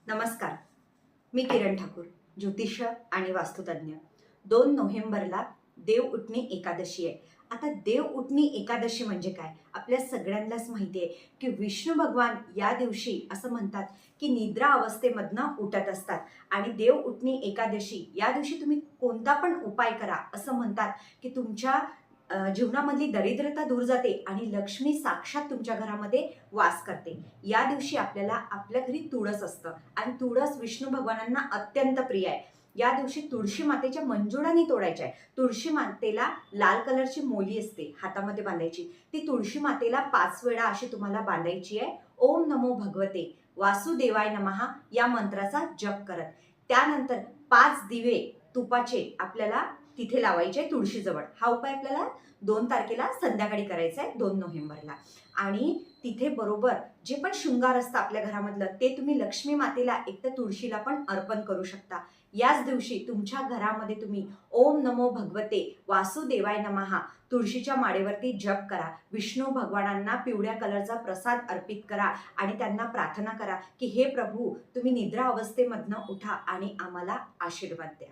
नमस्कार. मी किरण ठाकूर, ज्योतिष्य आणि वास्तुतज्ञ. 2 नोव्हेंबरला देव उठणी एकादशी आहे. आता देव उठणी एकादशी म्हणजे काय? आपल्या सगळ्यांनाच माहिती आहे की विष्णू भगवान या दिवशी असं म्हणतात की निद्रा अवस्थेमधनं उठत असतात आणि देव उठणी एकादशी या दिवशी तुम्ही कोणता पण उपाय करा, असं म्हणतात की तुमच्या जीवनामधली दरिद्रता दूर जाते आणि लक्ष्मी साक्षात तुमच्या घरामध्ये वास करते. या दिवशी आपल्याला आपल्या घरी तुळस असतं आणि तुळस विष्णू भगवानांना अत्यंत प्रिय आहे. या दिवशी तुळशी मातेच्या मंजुळानी तोडायच्या आहे. तुळशी मातेला लाल कलरची मोली असते, हातामध्ये बांधायची. ती तुळशी मातेला 5 वेळा अशी तुम्हाला बांधायची आहे. ओम नमो भगवते वासुदेवाय नमः या मंत्राचा जप करत. त्यानंतर 5 दिवे तुपाचे आपल्याला तिथे लावायचे तुळशीजवळ. हा उपाय आपल्याला 2 तारखेला संध्याकाळी करायचा आहे, 2 नोव्हेंबरला. आणि तिथे बरोबर जे पण शृंगार असतं आपल्या घरामधलं ते तुम्ही लक्ष्मी मातेला एक तर तुळशीला पण अर्पण करू शकता. याच दिवशी तुमच्या घरामध्ये तुम्ही ओम नमो भगवते वासुदेवाय नमः तुळशीच्या माळेवरती जप करा. विष्णू भगवानांना पिवळ्या कलरचा प्रसाद अर्पित करा आणि त्यांना प्रार्थना करा की हे प्रभू, तुम्ही निद्रा अवस्थेमधनं उठा आणि आम्हाला आशीर्वाद द्या.